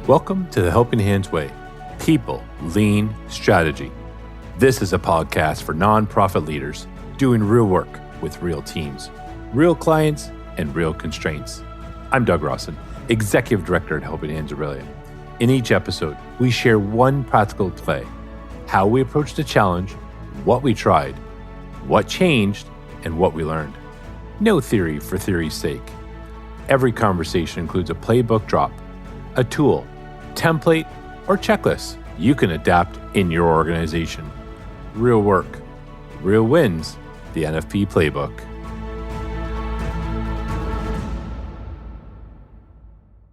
Welcome to the Helping Hands Way, People, Lean, Strategy. This is a podcast for nonprofit leaders doing real work with real teams, real clients, and real constraints. I'm Doug Rawson, Executive Director at Helping Hands Aurelia. In each episode, we share one practical play, how we approached a challenge, what we tried, what changed, and what we learned. No theory for theory's sake. Every conversation includes a playbook drop, a tool, template, or checklist you can adapt in your organization. Real work, real wins, the NFP playbook.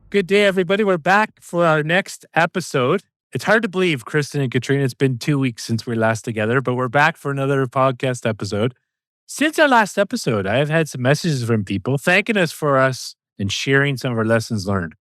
Good day, everybody. We're back for our next episode. It's hard to believe, Kristen and Katrina, it's been 2 weeks since we were last together, but we're back for another podcast episode. Since our last episode, I have had some messages from people thanking us for us and sharing some of our lessons learned.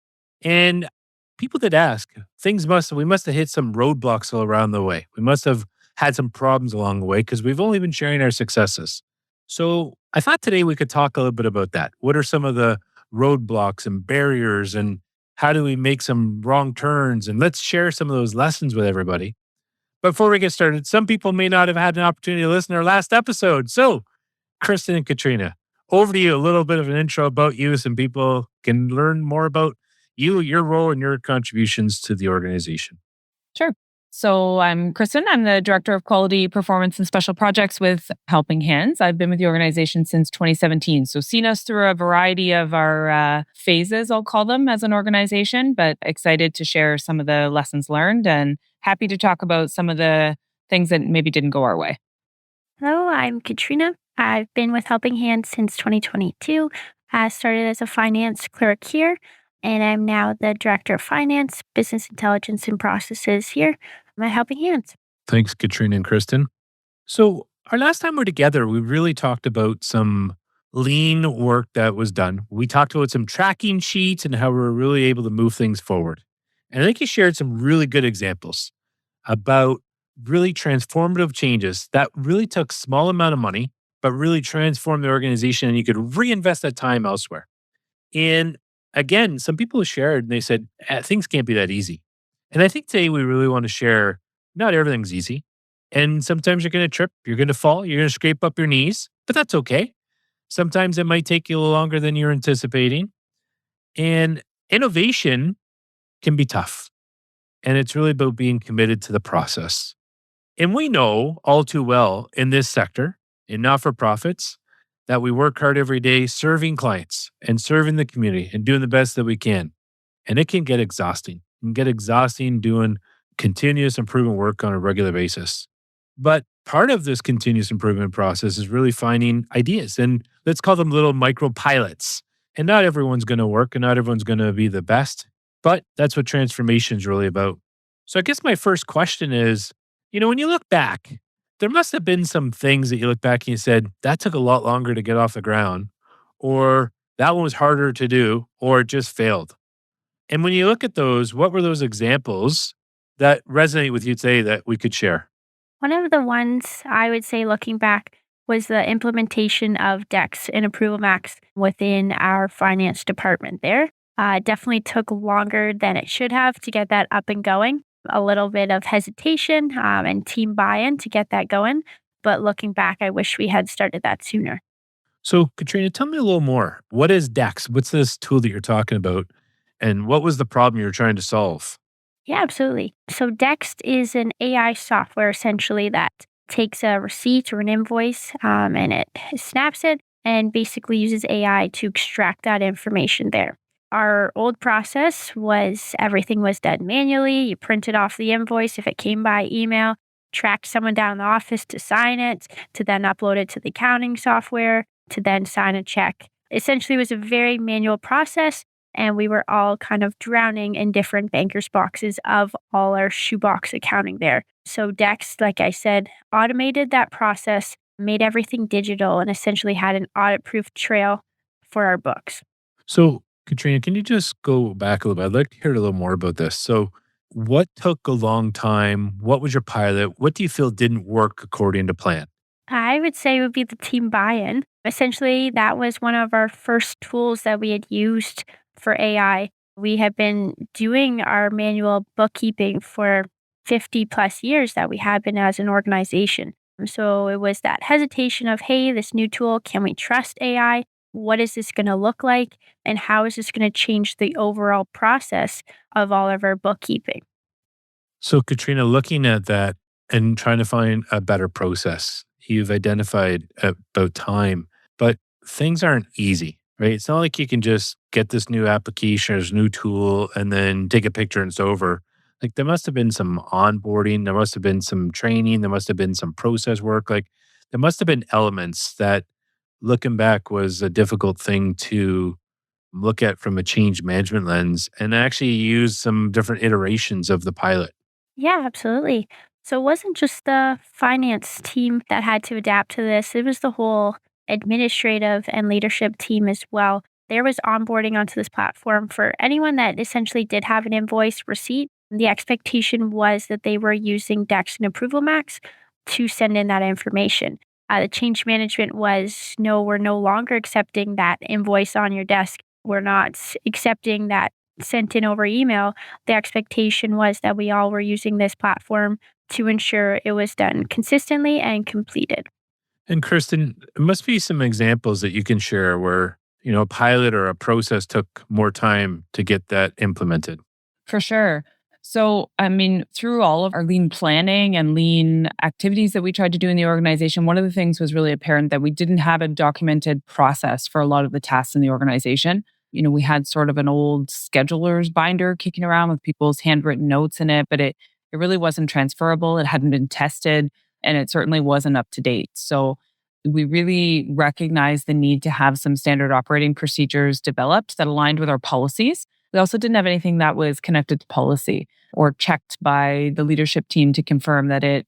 And people did ask, we must have hit some roadblocks all around the way. We must have had some problems along the way because we've only been sharing our successes. So I thought today we could talk a little bit about that. What are some of the roadblocks and barriers, and how do we make some wrong turns? And let's share some of those lessons with everybody. Before we get started, some people may not have had an opportunity to listen to our last episode. So Kristen and Katrina, over to you. A little bit of an intro about you so people can learn more about you, your role, and your contributions to the organization. Sure. So I'm Kristen. I'm the Director of Quality, Performance, and Special Projects with Helping Hands. I've been with the organization since 2017. So seen us through a variety of our phases, I'll call them, as an organization, but excited to share some of the lessons learned and happy to talk about some of the things that maybe didn't go our way. Hello, I'm Katrina. I've been with Helping Hands since 2022. I started as a finance clerk here, and I'm now the Director of Finance, Business Intelligence, and Processes here at Helping Hands. Thanks, Katrina and Kristen. So our last time we were together, we really talked about some lean work that was done. We talked about some tracking sheets and how we were really able to move things forward. And I think you shared some really good examples about really transformative changes that really took small amount of money, but really transformed the organization, and you could reinvest that time elsewhere. And again, some people shared and they said, things can't be that easy. And I think today we really want to share, not everything's easy. And sometimes you're going to trip, you're going to fall, you're going to scrape up your knees, but that's okay. Sometimes it might take you a little longer than you're anticipating. And innovation can be tough. And it's really about being committed to the process. And we know all too well in this sector, in not-for-profits, that we work hard every day serving clients and serving the community and doing the best that we can. And it can get exhausting. It can get exhausting doing continuous improvement work on a regular basis. But part of this continuous improvement process is really finding ideas, and let's call them little micro pilots. And not everyone's going to work and not everyone's going to be the best, but that's what transformation is really about. So I guess my first question is, when you look back, there must have been some things that you look back and you said, that took a lot longer to get off the ground, or that one was harder to do, or it just failed. And when you look at those, what were those examples that resonate with you today that we could share? One of the ones I would say looking back was the implementation of DEXT and ApprovalMax within our finance department there. Definitely took longer than it should have to get that up and going. A little bit of hesitation and team buy-in to get that going. But looking back, I wish we had started that sooner. So Katrina, tell me a little more. What is DEXT? What's this tool that you're talking about? And what was the problem you're trying to solve? Yeah, absolutely. So DEXT is an AI software essentially that takes a receipt or an invoice and it snaps it and basically uses AI to extract that information there. Our old process was everything was done manually. You printed off the invoice if it came by email, tracked someone down in the office to sign it, to then upload it to the accounting software, to then sign a check. Essentially, it was a very manual process, and we were all kind of drowning in different bankers' boxes of all our shoebox accounting there. So DEXT, like I said, automated that process, made everything digital, and essentially had an audit-proof trail for our books. So Katrina, can you just go back a little bit? I'd like to hear a little more about this. So what took a long time? What was your pilot? What do you feel didn't work according to plan? I would say it would be the team buy-in. Essentially, that was one of our first tools that we had used for AI We have been doing our manual bookkeeping for 50 plus years that we have been as an organization. So it was that hesitation of, hey, this new tool, can we trust AI? What is this going to look like? And how is this going to change the overall process of all of our bookkeeping? So, Katrina, looking at that and trying to find a better process, you've identified about time, but things aren't easy, right? It's not like you can just get this new application or this new tool and then take a picture and it's over. Like, there must have been some onboarding, there must have been some training, there must have been some process work. Like, there must have been elements that, looking back, was a difficult thing to look at from a change management lens and actually use some different iterations of the pilot. Yeah, absolutely. So it wasn't just the finance team that had to adapt to this, it was the whole administrative and leadership team as well. There was onboarding onto this platform for anyone that essentially did have an invoice receipt. The expectation was that they were using DEXT and ApprovalMax to send in that information. The change management was no, we're no longer accepting that invoice on your desk. We're not accepting that sent in over email. The expectation was that we all were using this platform to ensure it was done consistently and completed. And Kristen, there must be some examples that you can share where, a pilot or a process took more time to get that implemented. For sure. So, I mean, through all of our lean planning and lean activities that we tried to do in the organization, one of the things was really apparent that we didn't have a documented process for a lot of the tasks in the organization. We had sort of an old scheduler's binder kicking around with people's handwritten notes in it, but it really wasn't transferable. It hadn't been tested, and it certainly wasn't up to date. So, we really recognized the need to have some standard operating procedures developed that aligned with our policies. We also didn't have anything that was connected to policy or checked by the leadership team to confirm that it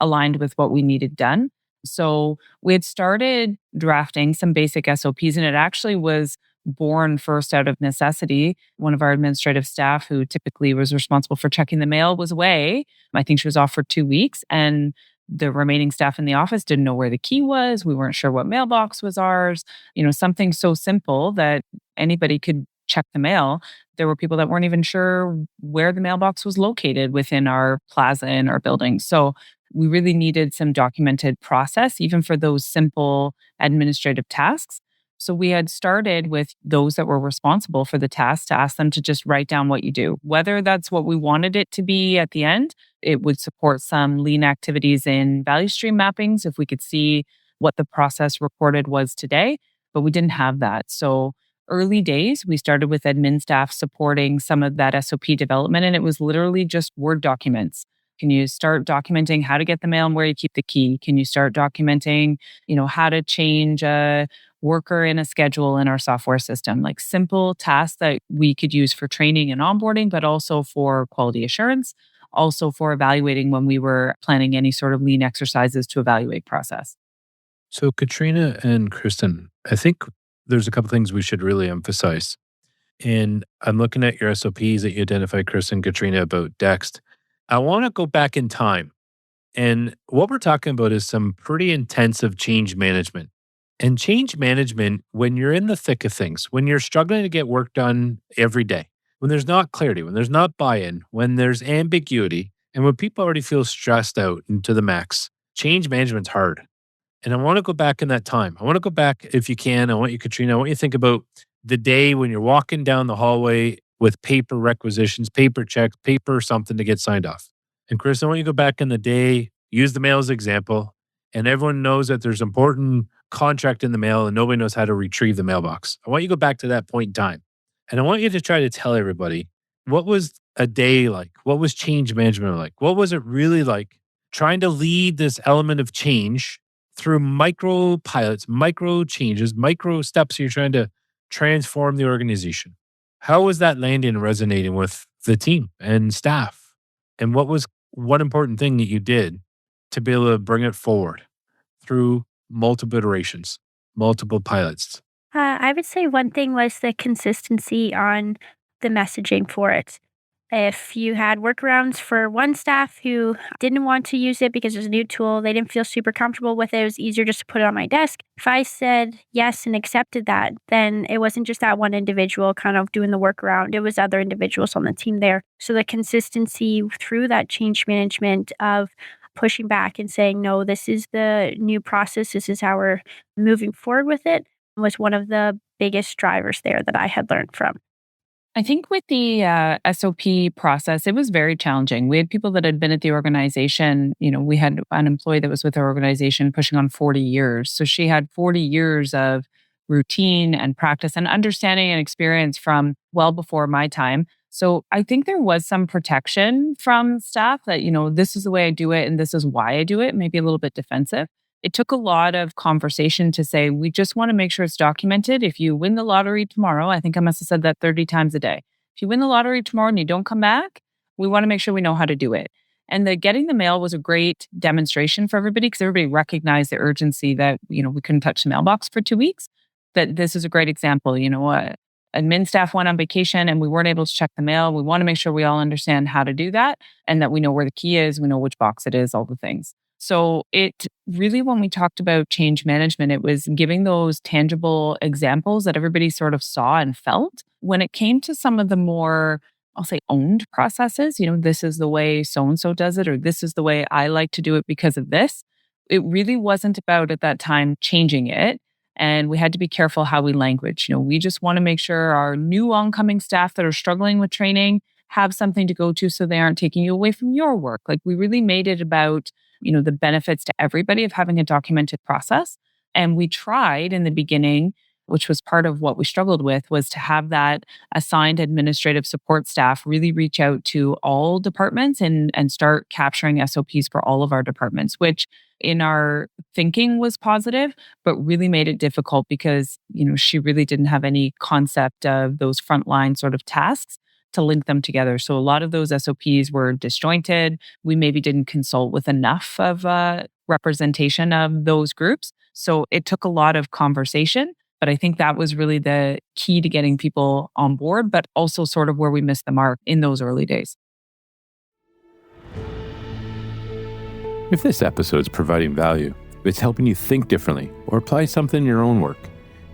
aligned with what we needed done. So we had started drafting some basic SOPs, and it actually was born first out of necessity. One of our administrative staff, who typically was responsible for checking the mail, was away. I think she was off for 2 weeks, and the remaining staff in the office didn't know where the key was. We weren't sure what mailbox was ours. Something so simple that anybody could check the mail. There were people that weren't even sure where the mailbox was located within our plaza in our building. So we really needed some documented process, even for those simple administrative tasks. So we had started with those that were responsible for the task to ask them to just write down what you do, whether that's what we wanted it to be at the end. It would support some lean activities in value stream mappings if we could see what the process reported was today, but we didn't have that. So early days, we started with admin staff supporting some of that SOP development, and it was literally just Word documents. Can you start documenting how to get the mail and where you keep the key? Can you start documenting, how to change a worker in a schedule in our software system? Like simple tasks that we could use for training and onboarding, but also for quality assurance, also for evaluating when we were planning any sort of lean exercises to evaluate process. So, Katrina and Kristen, I think there's a couple things we should really emphasize. And I'm looking at your SOPs that you identified, Kristen, Katrina, about DEXT. I want to go back in time. And what we're talking about is some pretty intensive change management. And change management, when you're in the thick of things, when you're struggling to get work done every day, when there's not clarity, when there's not buy in, when there's ambiguity, and when people already feel stressed out and to the max, change management's hard. And I want to go back in that time. I want to go back, if you can. I want you, Katrina, I want you to think about the day when you're walking down the hallway with paper requisitions, paper checks, paper something to get signed off. And Chris, I want you to go back in the day, use the mail as an example, and everyone knows that there's important contract in the mail and nobody knows how to retrieve the mailbox. I want you to go back to that point in time. And I want you to try to tell everybody, what was a day like? What was change management like? What was it really like trying to lead this element of change through micro pilots, micro changes, micro steps you're trying to transform the organization? How was that landing and resonating with the team and staff? And what was one important thing that you did to be able to bring it forward through multiple iterations, multiple pilots? I would say one thing was the consistency on the messaging for it. If you had workarounds for one staff who didn't want to use it because it was a new tool, they didn't feel super comfortable with it, it was easier just to put it on my desk. If I said yes and accepted that, then it wasn't just that one individual kind of doing the workaround. It was other individuals on the team there. So the consistency through that change management of pushing back and saying, no, this is the new process, this is how we're moving forward with it, was one of the biggest drivers there that I had learned from. I think with the SOP process, it was very challenging. We had people that had been at the organization. We had an employee that was with our organization pushing on 40 years. So she had 40 years of routine and practice and understanding and experience from well before my time. So I think there was some protection from staff that, this is the way I do it and this is why I do it, maybe a little bit defensive. It took a lot of conversation to say, we just want to make sure it's documented. If you win the lottery tomorrow, I think I must have said that 30 times a day. If you win the lottery tomorrow and you don't come back, we want to make sure we know how to do it. And the getting the mail was a great demonstration for everybody because everybody recognized the urgency that, we couldn't touch the mailbox for 2 weeks. That this is a great example. Admin staff went on vacation and we weren't able to check the mail. We want to make sure we all understand how to do that and that we know where the key is, we know which box it is, all the things. So it really, when we talked about change management, it was giving those tangible examples that everybody sort of saw and felt. When it came to some of the more, I'll say, owned processes, this is the way so-and-so does it, or this is the way I like to do it because of this. It really wasn't about at that time changing it. And we had to be careful how we language. We just want to make sure our new oncoming staff that are struggling with training have something to go to so they aren't taking you away from your work. Like we really made it about the benefits to everybody of having a documented process. And we tried in the beginning, which was part of what we struggled with, was to have that assigned administrative support staff really reach out to all departments and start capturing SOPs for all of our departments, which in our thinking was positive, but really made it difficult because, she really didn't have any concept of those frontline sort of tasks to link them together. So a lot of those SOPs were disjointed. We maybe didn't consult with enough of representation of those groups. So it took a lot of conversation, but I think that was really the key to getting people on board, but also sort of where we missed the mark in those early days. If this episode's providing value, if it's helping you think differently or apply something in your own work,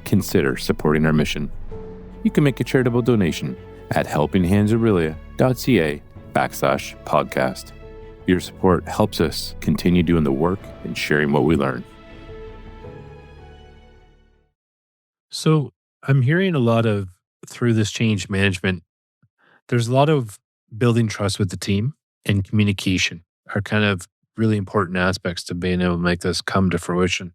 consider supporting our mission. You can make a charitable donation at helpinghandsaurelia.ca/podcast. Your support helps us continue doing the work and sharing what we learn. So I'm hearing a lot of, through this change management, there's a lot of building trust with the team and communication are kind of really important aspects to being able to make this come to fruition.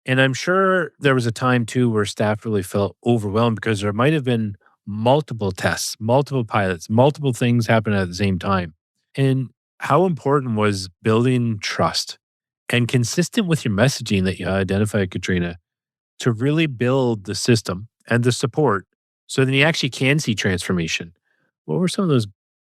And I'm sure there was a time too where staff really felt overwhelmed because there might have been multiple tests, multiple pilots, multiple things happening at the same time. And how important was building trust and consistent with your messaging that you identified, Katrina, to really build the system and the support so that you actually can see transformation? What were some of those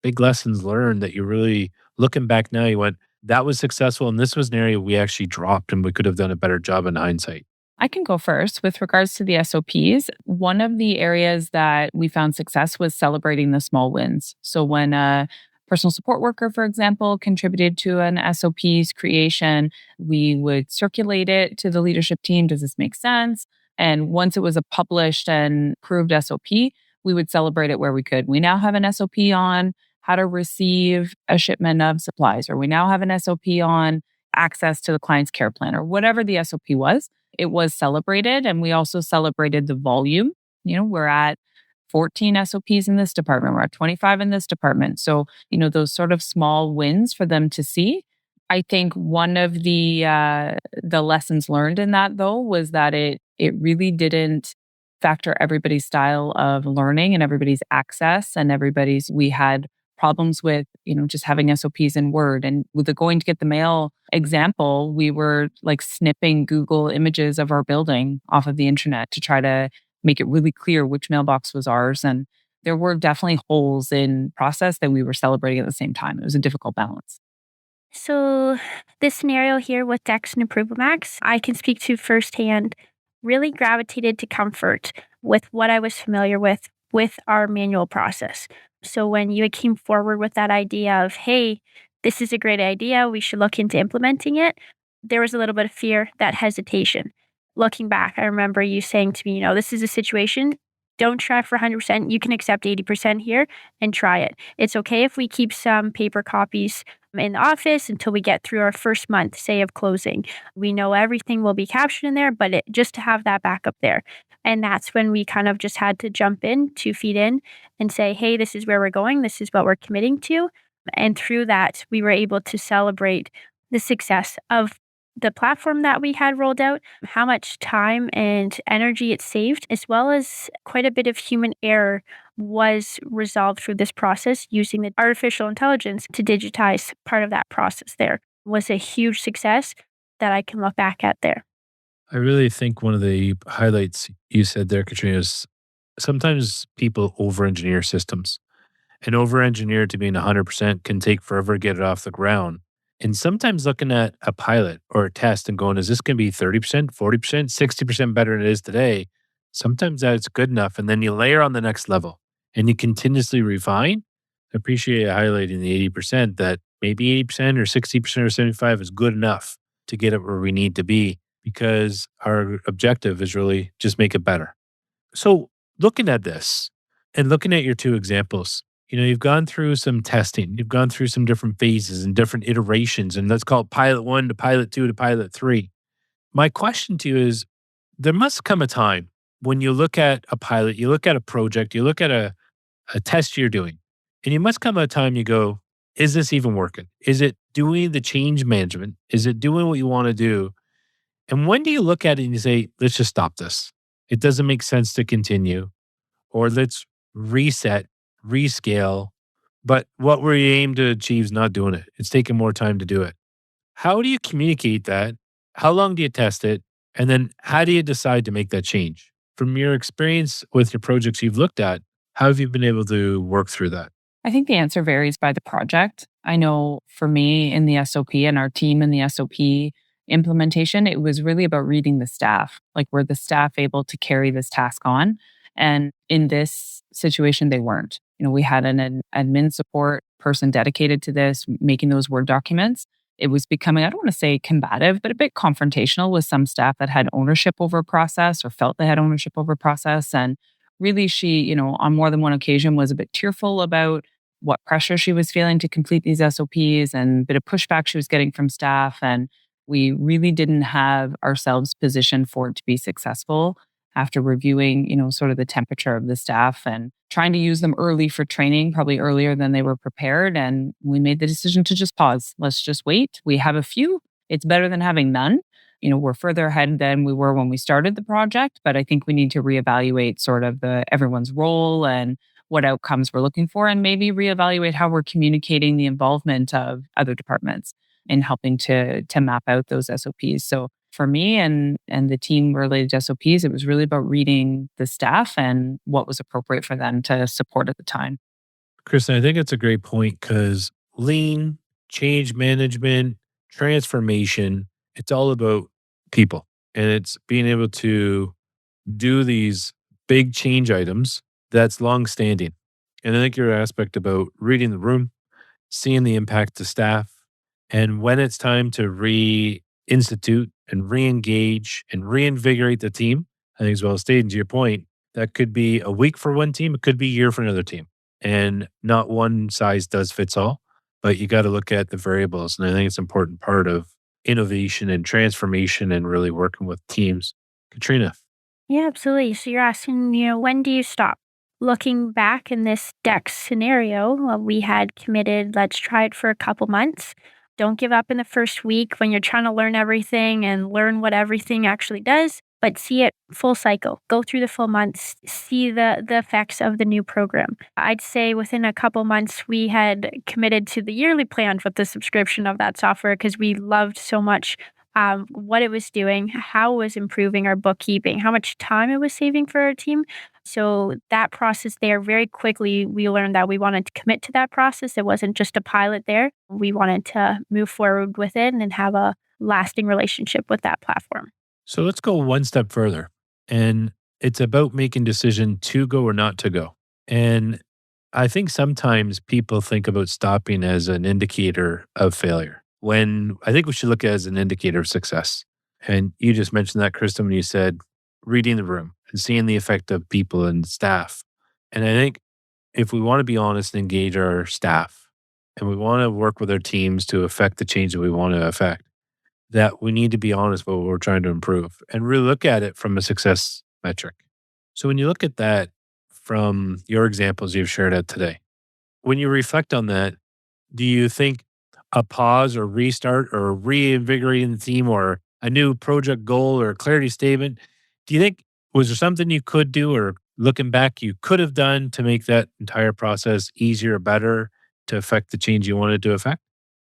big lessons learned that you really, looking back now, you went, that was successful and this was an area we actually dropped and we could have done a better job in hindsight? I can go first. With regards to the SOPs, one of the areas that we found success was celebrating the small wins. So when a personal support worker, for example, contributed to an SOP's creation, we would circulate it to the leadership team. Does this make sense? And once it was a published and approved SOP, we would celebrate it where we could. We now have an SOP on how to receive a shipment of supplies, or we now have an SOP on access to the client's care plan, or whatever the SOP was. It was celebrated, and we also celebrated the volume. We're at 14 SOPs in this department. We're at 25 in this department. So, those sort of small wins for them to see. I think one of the lessons learned in that, though, was that it really didn't factor everybody's style of learning and everybody's access and we had problems with, just having SOPs in Word. And with the going to get the mail example, we were like snipping Google images of our building off of the internet to try to make it really clear which mailbox was ours. And there were definitely holes in process that we were celebrating at the same time. It was a difficult balance. So this scenario here with DEXT and ApprovalMax, I can speak to firsthand, really gravitated to comfort with what I was familiar with our manual process. So when you came forward with that idea of, hey, this is a great idea, we should look into implementing it, there was a little bit of fear, that hesitation. Looking back, I remember you saying to me, this is a situation. Don't try for 100%. You can accept 80% here and try it. It's okay if we keep some paper copies in the office until we get through our first month, say, of closing. We know everything will be captured in there, but just to have that backup there. And that's when we kind of just had to jump in 2 feet in and say, hey, this is where we're going. This is what we're committing to. And through that, we were able to celebrate the success of the platform that we had rolled out, how much time and energy it saved, as well as quite a bit of human error was resolved through this process using the artificial intelligence to digitize part of that process there. Was a huge success that I can look back at there. I really think one of the highlights you said there, Katrina, is sometimes people over engineer systems. And over engineer to being 100% can take forever to get it off the ground. And sometimes looking at a pilot or a test and going, is this going to be 30%, 40%, 60% better than it is today? Sometimes that's good enough. And then you layer on the next level and you continuously refine. I appreciate you highlighting the 80% that maybe 80% or 60% or 75 is good enough to get it where we need to be because our objective is really just make it better. So looking at this and looking at your two examples, you've gone through some testing, you've gone through some different phases and different iterations, and let's call it pilot 1 to pilot 2 to pilot 3. My question to you is, there must come a time when you look at a pilot, you look at a project, you look at a test you're doing, and you must come a time you go, is this even working? Is it doing the change management? Is it doing what you want to do? And when do you look at it and you say, let's just stop this? It doesn't make sense to continue, or let's reset, rescale. But what we aim to achieve is not doing it. It's taking more time to do it. How do you communicate that? How long do you test it? And then how do you decide to make that change? From your experience with your projects you've looked at, how have you been able to work through that? I think the answer varies by the project. I know for me in the SOP and our team in the SOP implementation, it was really about reading the staff. Like, were the staff able to carry this task on? And in this situation, they weren't. We had an admin support person dedicated to this, making those Word documents. It was becoming, I don't want to say combative, but a bit confrontational with some staff that had ownership over a process or felt they had ownership over a process. And really, she, on more than one occasion was a bit tearful about what pressure she was feeling to complete these SOPs and a bit of pushback she was getting from staff. And we really didn't have ourselves positioned for it to be successful after reviewing, sort of the temperature of the staff and trying to use them early for training, probably earlier than they were prepared. And we made the decision to just pause. Let's just wait. We have a few. It's better than having none. We're further ahead than we were when we started the project, but I think we need to reevaluate sort of everyone's role and what outcomes we're looking for, and maybe reevaluate how we're communicating the involvement of other departments in helping to map out those SOPs. So for me and the team related to SOPs, it was really about reading the staff and what was appropriate for them to support at the time. Kristen, I think it's a great point because lean, change management, transformation, it's all about people. And it's being able to do these big change items that's long standing. And I think your aspect about reading the room, seeing the impact to staff, and when it's time to reinstitute and re-engage and reinvigorate the team, I think as well as stating to your point, that could be a week for one team, it could be a year for another team. And not one size does fits all, but you got to look at the variables. And I think it's an important part of innovation and transformation and really working with teams. Katrina. Yeah, absolutely. So you're asking, when do you stop? Looking back in this DEXT scenario, we had committed, let's try it for a couple months. Don't give up in the first week when you're trying to learn everything and learn what everything actually does, but see it full cycle. Go through the full months, see the effects of the new program. I'd say within a couple months, we had committed to the yearly plan with the subscription of that software because we loved so much what it was doing, how it was improving our bookkeeping, how much time it was saving for our team. So that process there, very quickly, we learned that we wanted to commit to that process. It wasn't just a pilot there. We wanted to move forward with it and have a lasting relationship with that platform. So let's go one step further. And it's about making decision to go or not to go. And I think sometimes people think about stopping as an indicator of failure when I think we should look at it as an indicator of success. And you just mentioned that, Kristen, when you said reading the room and seeing the effect of people and staff. And I think if we want to be honest and engage our staff and we want to work with our teams to affect the change that we want to affect, that we need to be honest about what we're trying to improve and really look at it from a success metric. So when you look at that from your examples you've shared out today, when you reflect on that, do you think a pause or restart or reinvigorating the team or a new project goal or a clarity statement, do you think was there something you could do or looking back you could have done to make that entire process easier or better to affect the change you wanted to affect?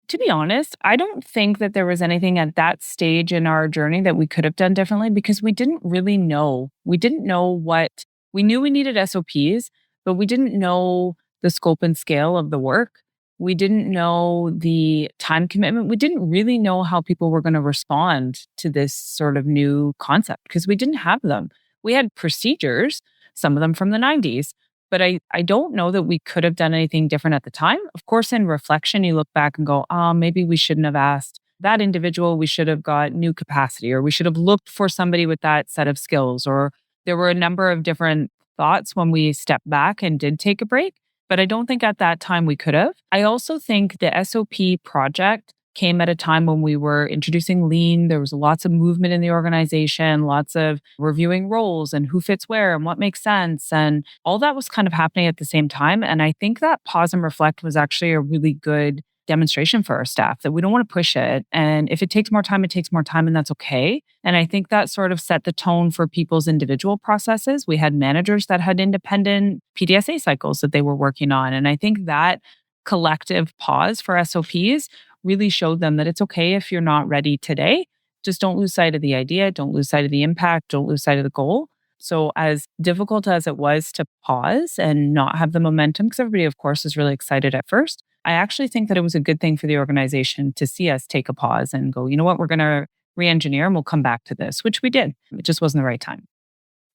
To be honest, I don't think that there was anything at that stage in our journey that we could have done differently because we didn't really know. We didn't know what we knew we needed SOPs, but we didn't know the scope and scale of the work. We didn't know the time commitment. We didn't really know how people were going to respond to this sort of new concept because we didn't have them. We had procedures, some of them from the 90s, but I don't know that we could have done anything different at the time. Of course, in reflection, you look back and go, oh, maybe we shouldn't have asked that individual. We should have got new capacity, or we should have looked for somebody with that set of skills. Or there were a number of different thoughts when we stepped back and did take a break. But I don't think at that time we could have. I also think the SOP project came at a time when we were introducing lean. There was lots of movement in the organization, lots of reviewing roles and who fits where and what makes sense. And all that was kind of happening at the same time. And I think that pause and reflect was actually a really good demonstration for our staff that we don't want to push it. And if it takes more time, it takes more time, and that's okay. And I think that sort of set the tone for people's individual processes. We had managers that had independent PDSA cycles that they were working on. And I think that collective pause for SOPs really showed them that it's okay if you're not ready today. Just don't lose sight of the idea, don't lose sight of the impact, don't lose sight of the goal. So as difficult as it was to pause and not have the momentum, because everybody, of course, is really excited at first, I actually think that it was a good thing for the organization to see us take a pause and go, you know what, we're going to re-engineer and we'll come back to this, which we did. It just wasn't the right time.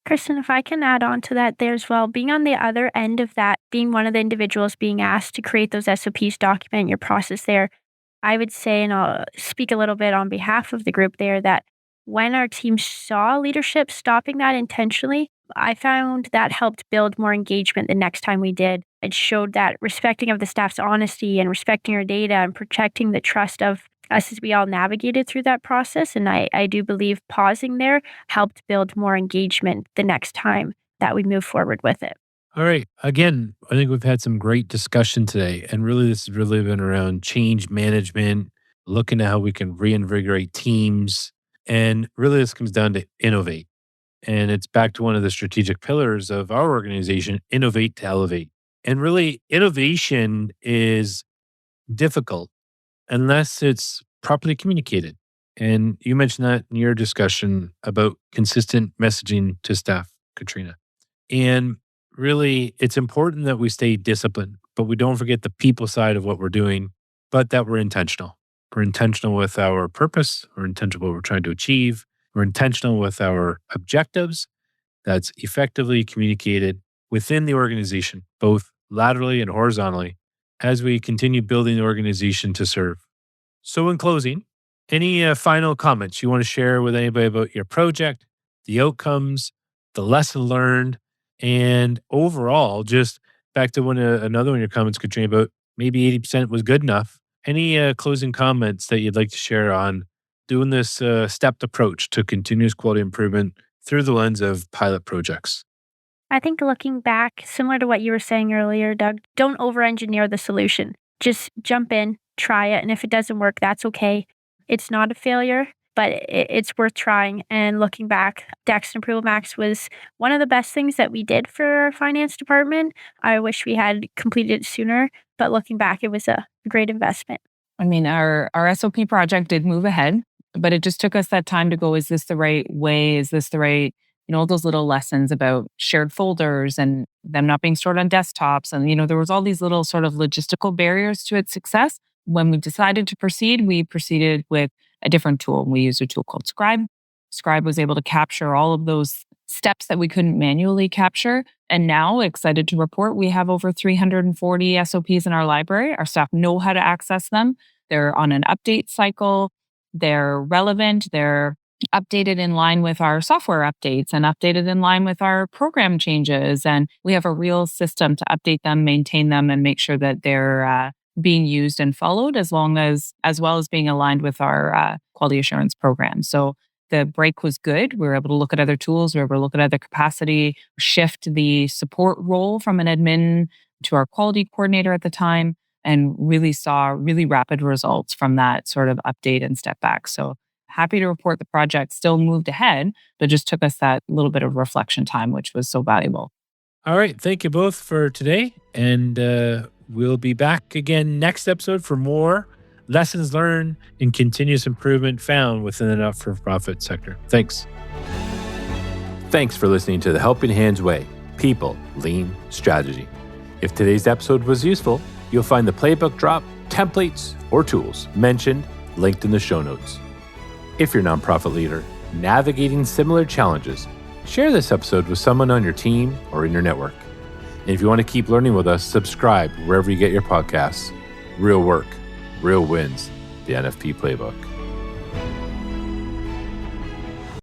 Kristen, if I can add on to that there as well, being on the other end of that, being one of the individuals being asked to create those SOPs, document your process there, I would say, and I'll speak a little bit on behalf of the group there, that when our team saw leadership stopping that intentionally, I found that helped build more engagement the next time we did. It showed that respecting of the staff's honesty and respecting our data and protecting the trust of us as we all navigated through that process. And I do believe pausing there helped build more engagement the next time that we move forward with it. All right. Again, I think we've had some great discussion today. And really, this has really been around change management, looking at how we can reinvigorate teams. And really, this comes down to innovate. And it's back to one of the strategic pillars of our organization, innovate to elevate. And really, innovation is difficult unless it's properly communicated. And you mentioned that in your discussion about consistent messaging to staff, Katrina. And really, it's important that we stay disciplined, but we don't forget the people side of what we're doing, but that we're intentional. We're intentional with our purpose. We're intentional with what we're trying to achieve. We're intentional with our objectives that's effectively communicated within the organization, both laterally and horizontally, as we continue building the organization to serve. So in closing, any final comments you want to share with anybody about your project, the outcomes, the lesson learned, and overall, just back to another one of your comments, Katrina, about maybe 80% was good enough. Any closing comments that you'd like to share on doing this stepped approach to continuous quality improvement through the lens of pilot projects? I think looking back, similar to what you were saying earlier, Doug, don't over-engineer the solution. Just jump in, try it, and if it doesn't work, that's okay. It's not a failure, but it's worth trying. And looking back, DEXT and ApprovalMax was one of the best things that we did for our finance department. I wish we had completed it sooner, but looking back, it was a great investment. I mean, our SOP project did move ahead, but it just took us that time to go, is this the right way? Is this the right, all those little lessons about shared folders and them not being stored on desktops. And, there was all these little sort of logistical barriers to its success. When we decided to proceed, we proceeded with a different tool. We used a tool called Scribe. Scribe was able to capture all of those steps that we couldn't manually capture And now, excited to report, we have over 340 SOPs in our library. Our staff know how to access them. They're on an update cycle. They're relevant. They're updated in line with our software updates and updated in line with our program changes. And we have a real system to update them, maintain them, and make sure that they're being used and followed as well as being aligned with our quality assurance program. So the break was good. We were able to look at other tools. We were able to look at other capacity, shift the support role from an admin to our quality coordinator at the time, and really saw really rapid results from that sort of update and step back. So happy to report the project still moved ahead, but just took us that little bit of reflection time, which was so valuable. All right. Thank you both for today. And we'll be back again next episode for more lessons learned and continuous improvement found within the not-for-profit sector. Thanks. Thanks for listening to the Helping Hands Way, People, Lean, Strategy. If today's episode was useful, you'll find the playbook drop, templates, or tools mentioned linked in the show notes. If you're a nonprofit leader navigating similar challenges, share this episode with someone on your team or in your network. And if you want to keep learning with us, subscribe wherever you get your podcasts. Real work, real wins, the NFP Playbook.